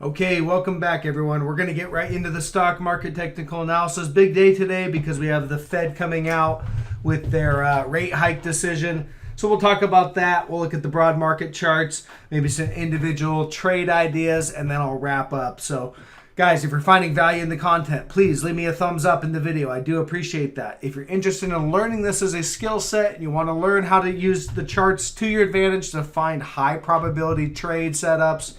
Okay, welcome back everyone. We're going to get right into the stock market technical analysis. Big day today because we have the Fed coming out with their rate hike decision. So we'll talk about that. We'll look at the broad market charts, maybe some individual trade ideas, and then I'll wrap up. So guys, if you're finding value in the content, please leave me a thumbs up in the video. I do appreciate that. If you're interested in learning this as a skill set and you want to learn how to use the charts to your advantage to find high probability trade setups,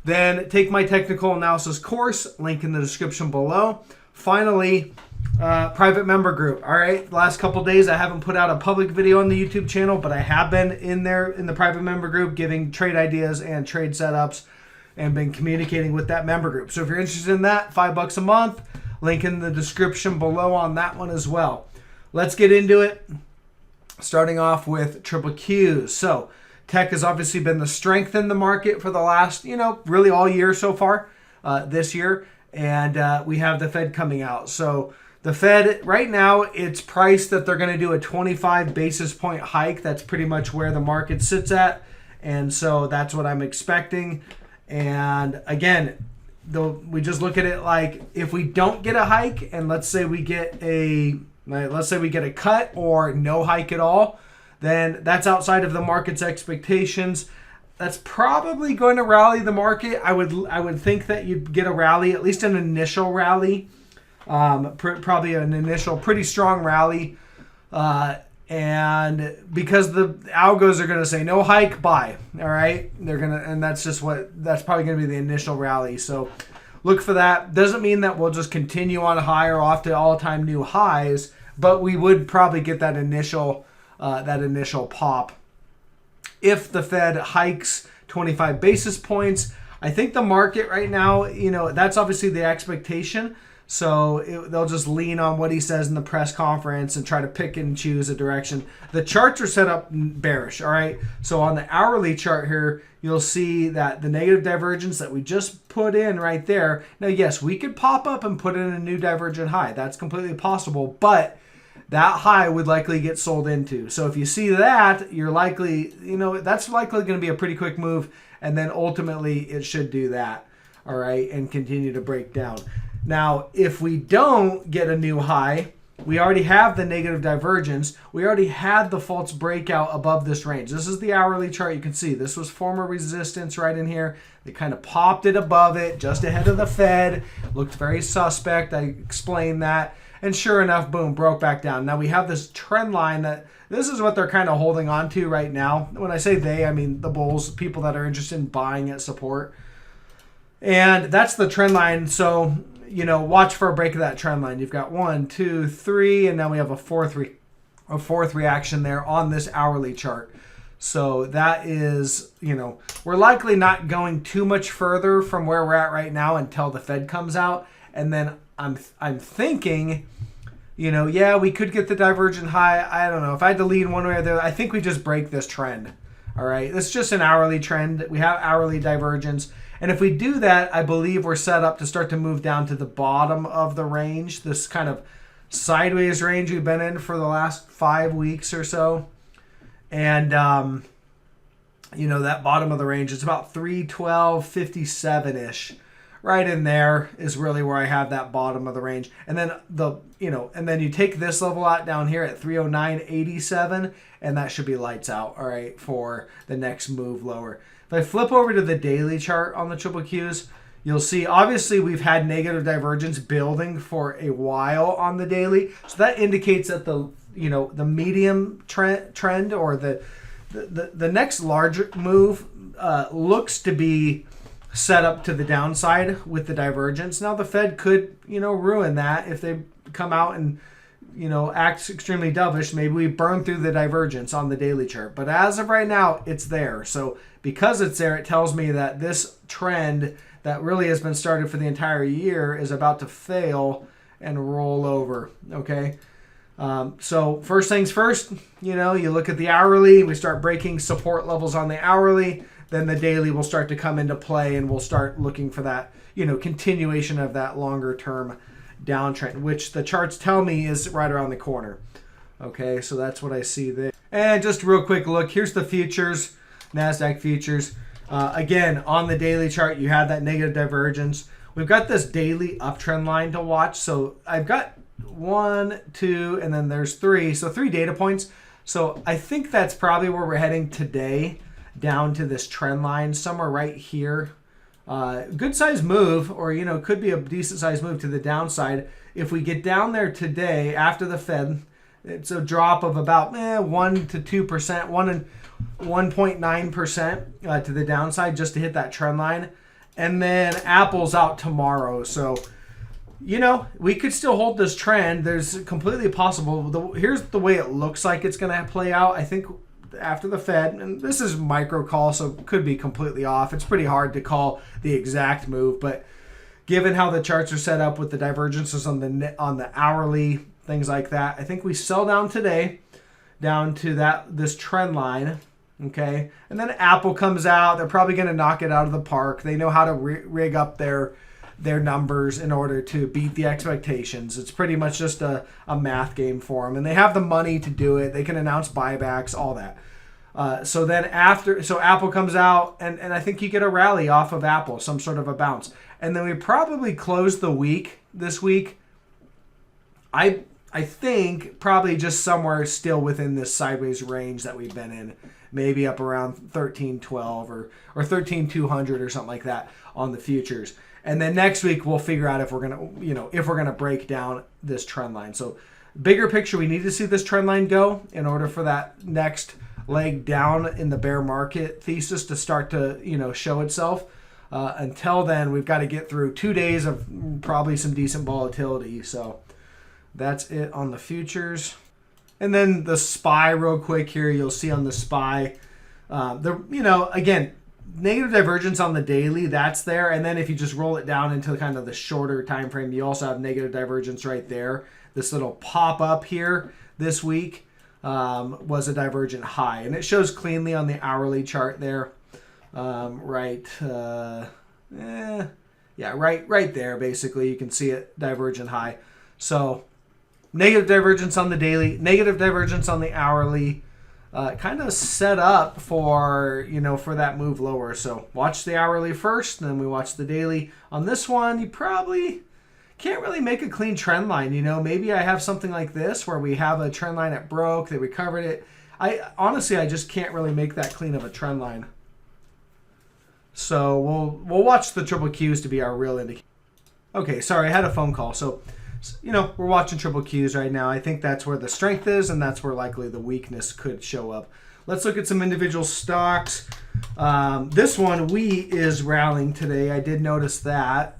then take my technical analysis course, link in the description below. Finally, private member group. All right, the last couple days I haven't put out a public video on the YouTube channel, but I have been in there in the private member group giving trade ideas and trade setups and been communicating with that member group. So if you're interested in that, $5 a month, link in the description below on that one as well. Let's get into it. Starting off with triple Qs. So tech has obviously been the strength in the market for the last, really all year so far this year. And we have the Fed coming out. So the Fed right now, it's priced that they're going to do a 25 basis point hike. That's pretty much where the market sits at. And so that's what I'm expecting. And again, we just look at it like if we don't get a hike and let's say we get a cut or no hike at all, then that's outside of the market's expectations. That's probably going to rally the market. I would think that you'd get a rally, at least an initial rally, probably an initial pretty strong rally. And because the algos are going to say no hike, buy. All right, and that's probably going to be the initial rally. So look for that. Doesn't mean that we'll just continue on high or off to all-time new highs, but we would probably get that initial pop. If the Fed hikes 25 basis points, I think the market right now, that's obviously the expectation. So they'll just lean on what he says in the press conference and try to pick and choose a direction. The charts are set up bearish, all right? So on the hourly chart here, you'll see that the negative divergence that we just put in right there. Now, yes, we could pop up and put in a new divergent high. That's completely possible, but that high would likely get sold into. So if you see that, you're likely, that's likely going to be a pretty quick move. And then ultimately it should do that, all right, and continue to break down. Now, if we don't get a new high, we already have the negative divergence. We already had the false breakout above this range. This is the hourly chart. You can see this was former resistance right in here. They kind of popped it above it just ahead of the Fed. Looked very suspect. I explained that. And sure enough, boom, broke back down. Now we have this trend line that this is what they're kind of holding on to right now. When I say they, I mean the bulls, people that are interested in buying at support. And that's the trend line. So, watch for a break of that trend line. You've got 1, 2, 3, and now we have a fourth reaction there on this hourly chart. So that is, we're likely not going too much further from where we're at right now until the Fed comes out. And then I'm thinking, yeah, we could get the divergent high. I don't know. If I had to lean one way or the other, I think we just break this trend. All right. It's just an hourly trend. We have hourly divergence. And if we do that, I believe we're set up to start to move down to the bottom of the range, this kind of sideways range we've been in for the last 5 weeks or so. And, that bottom of the range is about 312.57-ish. Right in there is really where I have that bottom of the range. And then and then you take this level out down here at 309.87, and that should be lights out, all right, for the next move lower. If I flip over to the daily chart on the triple Qs, you'll see obviously we've had negative divergence building for a while on the daily. So that indicates that the medium trend or the next larger move looks to be set up to the downside with the divergence. Now the Fed could, ruin that if they come out and, act extremely dovish. Maybe we burn through the divergence on the daily chart. But as of right now, it's there. So because it's there, it tells me that this trend that really has been started for the entire year is about to fail and roll over. Okay. So first things first, you look at the hourly, we start breaking support levels on the hourly. Then the daily will start to come into play and we'll start looking for that, continuation of that longer term downtrend, which the charts tell me is right around the corner. Okay, so that's what I see there. And just a real quick look, here's the futures, NASDAQ futures. Again, on the daily chart, you have that negative divergence. We've got this daily uptrend line to watch. So I've got 1, 2, and then there's 3. So 3 data points. So I think that's probably where we're heading today, down to this trend line, somewhere right here. Good size move, or could be a decent size move to the downside. If we get down there today after the Fed, it's a drop of about 1 to 2%, 1.9% to the downside just to hit that trend line. And then Apple's out tomorrow. So, we could still hold this trend. There's completely possible. Here's the way it looks like it's going to play out. I think after the Fed, and this is micro call, so it could be completely off. It's pretty hard to call the exact move, but given how the charts are set up with the divergences on the hourly, things like that, I think we sell down today, down to this trend line. Okay, and then Apple comes out. They're probably going to knock it out of the park. They know how to rig up their numbers in order to beat the expectations. It's pretty much just a math game for them, and they have the money to do it. They can announce buybacks, all that. So Apple comes out, and I think you get a rally off of Apple, some sort of a bounce, and then we probably close the week this week. I think probably just somewhere still within this sideways range that we've been in. Maybe up around 1312 or 13200 or something like that on the futures. And then next week we'll figure out if we're gonna break down this trend line. So bigger picture, we need to see this trend line go in order for that next leg down in the bear market thesis to start to show itself. Until then, we've got to get through 2 days of probably some decent volatility. So that's it on the futures. And then the SPY real quick here, you'll see on the SPY, again, negative divergence on the daily, that's there. And then if you just roll it down into kind of the shorter time frame, you also have negative divergence right there. This little pop up here this week was a divergent high. And it shows cleanly on the hourly chart there. Right there, basically. You can see it, divergent high. So negative divergence on the daily, negative divergence on the hourly, kind of set up for that move lower. So watch the hourly first, then we watch the daily. On this one, you probably can't really make a clean trend line. Maybe I have something like this where we have a trend line that broke, they recovered it. I just can't really make that clean of a trend line. So we'll watch the triple Qs to be our real indicator. Okay, sorry, I had a phone call. So we're watching triple Qs right now. I think that's where the strength is, and that's where likely the weakness could show up. Let's look at some individual stocks. This one, wheat, is rallying today. I did notice that.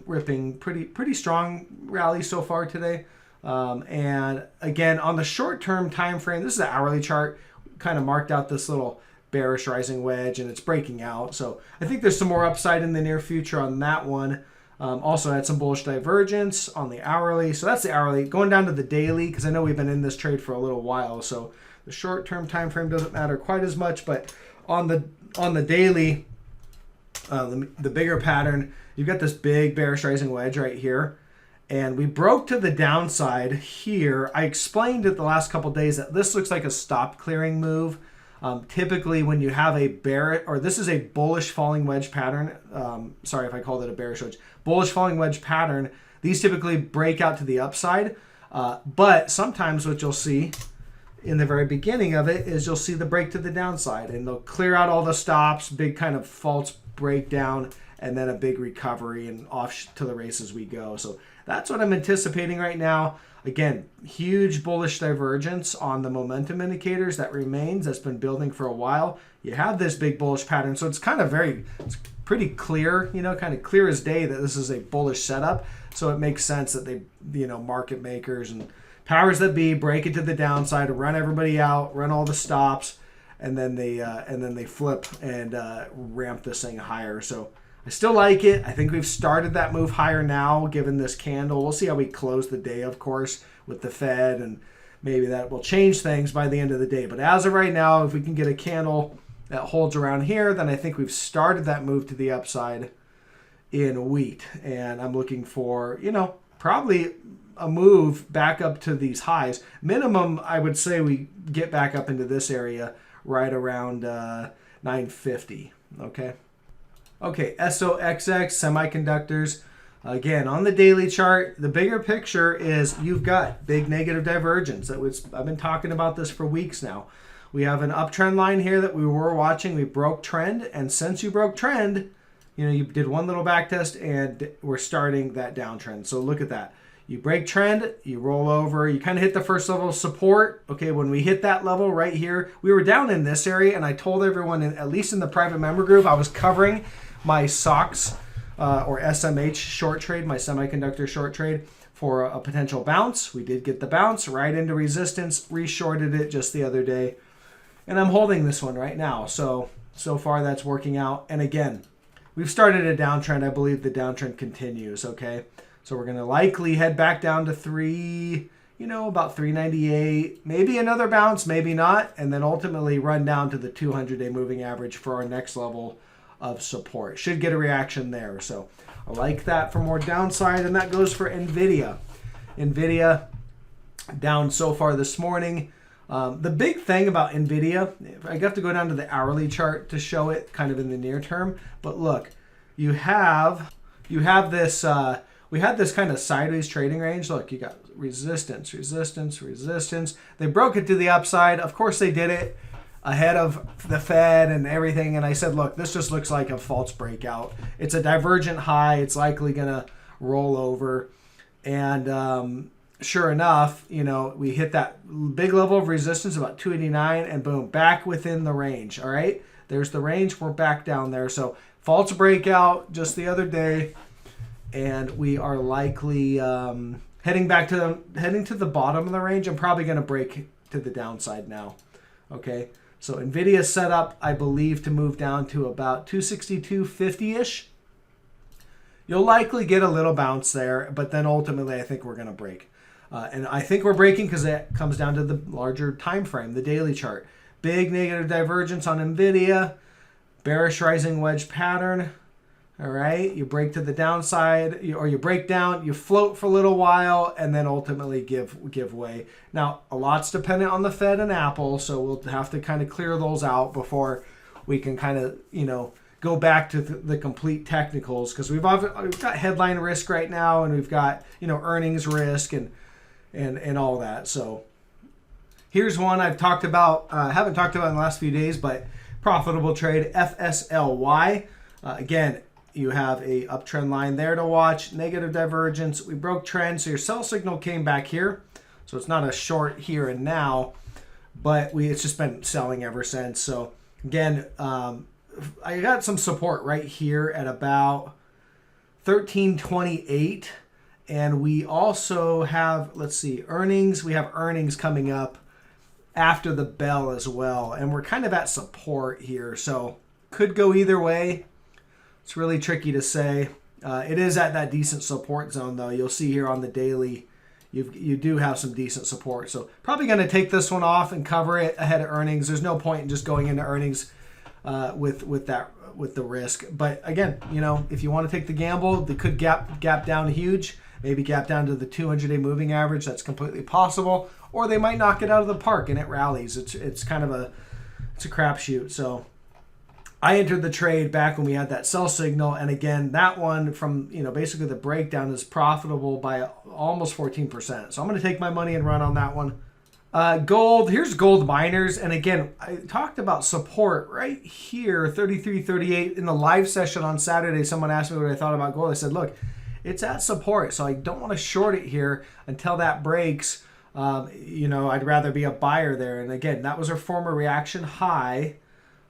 Ripping pretty strong rally so far today. And again, on the short-term time frame, this is an hourly chart, kind of marked out this little bearish rising wedge, and it's breaking out. So I think there's some more upside in the near future on that one. Also had some bullish divergence on the hourly. So that's the hourly. Going down to the daily, because I know we've been in this trade for a little while. So the short-term time frame doesn't matter quite as much. But on the daily, the bigger pattern, you've got this big bearish rising wedge right here. And we broke to the downside here. I explained it the last couple days that this looks like a stop clearing move. Typically when you have a bearish, or this is a bullish falling wedge pattern. Sorry if I called it a bearish wedge. Bullish falling wedge pattern. These typically break out to the upside. But sometimes what you'll see in the very beginning of it is you'll see the break to the downside, and they'll clear out all the stops, big kind of false breakdown, and then a big recovery, and off to the races we go. So that's what I'm anticipating right now. Again, huge bullish divergence on the momentum indicators that remains. That's been building for a while. You have this big bullish pattern, so it's kind of it's pretty clear, kind of clear as day that this is a bullish setup. So it makes sense that they, market makers and powers that be break it to the downside, run everybody out, run all the stops, and then they flip and ramp this thing higher. So I still like it. I think we've started that move higher now, given this candle. We'll see how we close the day, of course, with the Fed, and maybe that will change things by the end of the day. But as of right now, if we can get a candle that holds around here, then I think we've started that move to the upside in wheat. And I'm looking for, probably a move back up to these highs. Minimum, I would say we get back up into this area right around 950. Okay. Okay, SOXX semiconductors. Again, on the daily chart, the bigger picture is you've got big negative divergence. I've been talking about this for weeks now. We have an uptrend line here that we were watching. We broke trend, and since you broke trend, you did one little back test, and we're starting that downtrend. So look at that. You break trend, you roll over, you kind of hit the first level of support. Okay, when we hit that level right here, we were down in this area, and I told everyone, at least in the private member group, I was covering my SOX or SMH short trade, my semiconductor short trade, for a potential bounce. We did get the bounce right into resistance, re-shorted it just the other day, and I'm holding this one right now. So far that's working out. And again, we've started a downtrend. I believe the downtrend continues, okay? So we're going to likely head back down to about 398, maybe another bounce, maybe not, and then ultimately run down to the 200-day moving average for our next level of support. Should get a reaction there. So I like that for more downside, and that goes for NVDA. NVDA down so far this morning. The big thing about NVIDIA, I have to go down to the hourly chart to show it kind of in the near term, but look, you have this, we had this kind of sideways trading range. Look, you got resistance, resistance, resistance. They broke it to the upside. Of course they did it ahead of the Fed and everything, and I said, look, this just looks like a false breakout. It's a divergent high. It's likely going to roll over, and sure enough, we hit that big level of resistance, about 289, and boom, back within the range. All right, there's the range. We're back down there. So false breakout just the other day, and we are likely heading to the bottom of the range. I'm probably going to break to the downside now. Okay, so NVIDIA is set up, I believe, to move down to about 262.50-ish. You'll likely get a little bounce there, but then ultimately I think we're going to break. And I think we're breaking because it comes down to the larger time frame, the daily chart. Big negative divergence on NVIDIA, bearish rising wedge pattern. All right, you break to the downside, or you break down, you float for a little while, and then ultimately give way. Now, a lot's dependent on the Fed and Apple, so we'll have to kind of clear those out before we can kind of, go back to the complete technicals, because we've got headline risk right now, and we've got, earnings risk and all that. So here's one I've talked about, haven't talked about in the last few days, but profitable trade, FSLY. Again, you have a uptrend line there to watch, negative divergence. We broke trend, so your sell signal came back here. So it's not a short here and now, but it's just been selling ever since. So again, I got some support right here at about 1328. And we also have, earnings. We have earnings coming up after the bell as well. And we're kind of at support here. So could go either way. It's really tricky to say. It is at that decent support zone, though. You'll see here on the daily, you do have some decent support. So probably going to take this one off and cover it ahead of earnings. There's no point in just going into earnings with the risk. But again, if you want to take the gamble, they could gap down huge. Maybe gap down to the 200-day moving average. That's completely possible. Or they might knock it out of the park and it rallies. It's kind of a crapshoot. So I entered the trade back when we had that sell signal, and again, that one from basically the breakdown is profitable by almost 14%. So I'm going to take my money and run on that one. Gold, here's gold miners, and again, I talked about support right here, 33.38 in the live session on Saturday. Someone asked me what I thought about gold. I said, look, it's at support, so I don't want to short it here until that breaks. I'd rather be a buyer there. And again, that was our former reaction high.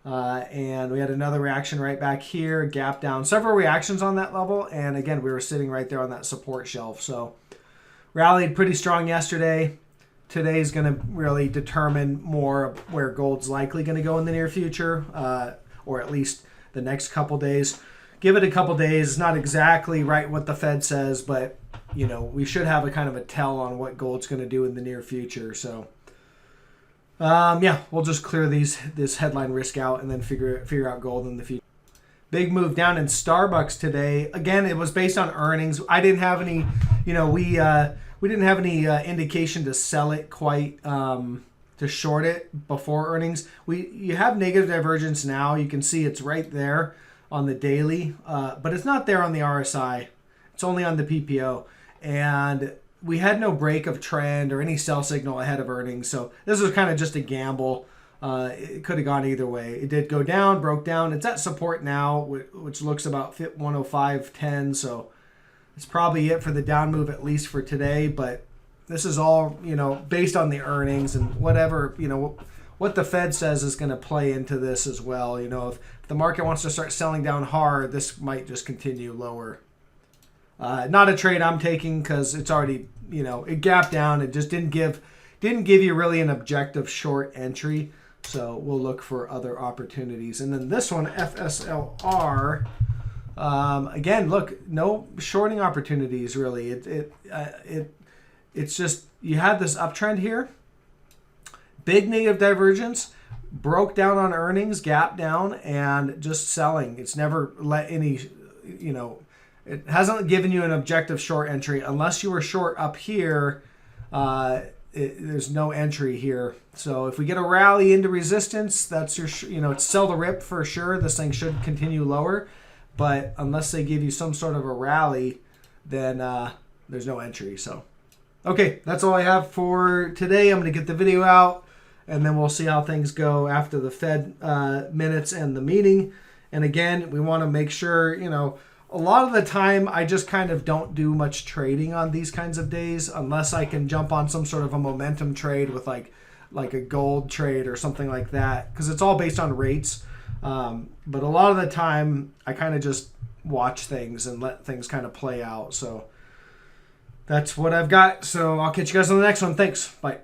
And we had another reaction right back here, gap down, several reactions on that level. And again, we were sitting right there on that support shelf. So rallied pretty strong yesterday. Today's going to really determine more of where gold's likely going to go in the near future, or at least the next couple days. Give it a couple days. It's not exactly right what the Fed says, but we should have a kind of a tell on what gold's going to do in the near future. So we'll just clear this headline risk out and then figure out gold in the future. Big move down in Starbucks today. Again, it was based on earnings. I didn't have any, we didn't have any indication to sell it quite to short it before earnings. You have negative divergence now. You can see it's right there on the daily, but it's not there on the RSI. It's only on the PPO. And we had no break of trend or any sell signal ahead of earnings. So this was kind of just a gamble. It could have gone either way. It did go down, broke down. It's at support now, which looks about 105.10. So it's probably it for the down move, at least for today. But this is all, based on the earnings and whatever, what the Fed says is going to play into this as well. If the market wants to start selling down hard, this might just continue lower. Not a trade I'm taking because it's already, it gapped down. It just didn't give you really an objective short entry. So we'll look for other opportunities. And then this one, FSLR, again, look, no shorting opportunities really. It's just, you had this uptrend here, big negative divergence, broke down on earnings, gap down, and just selling. It's never let any, it hasn't given you an objective short entry unless you were short up here. There's no entry here. So if we get a rally into resistance, that's your, it's sell the rip for sure. This thing should continue lower, but unless they give you some sort of a rally, then there's no entry. So, okay, that's all I have for today. I'm going to get the video out, and then we'll see how things go after the Fed minutes and the meeting. And again, we want to make sure, a lot of the time, I just kind of don't do much trading on these kinds of days unless I can jump on some sort of a momentum trade with like a gold trade or something like that, because it's all based on rates. But a lot of the time, I kind of just watch things and let things kind of play out. So that's what I've got. So I'll catch you guys on the next one. Thanks. Bye.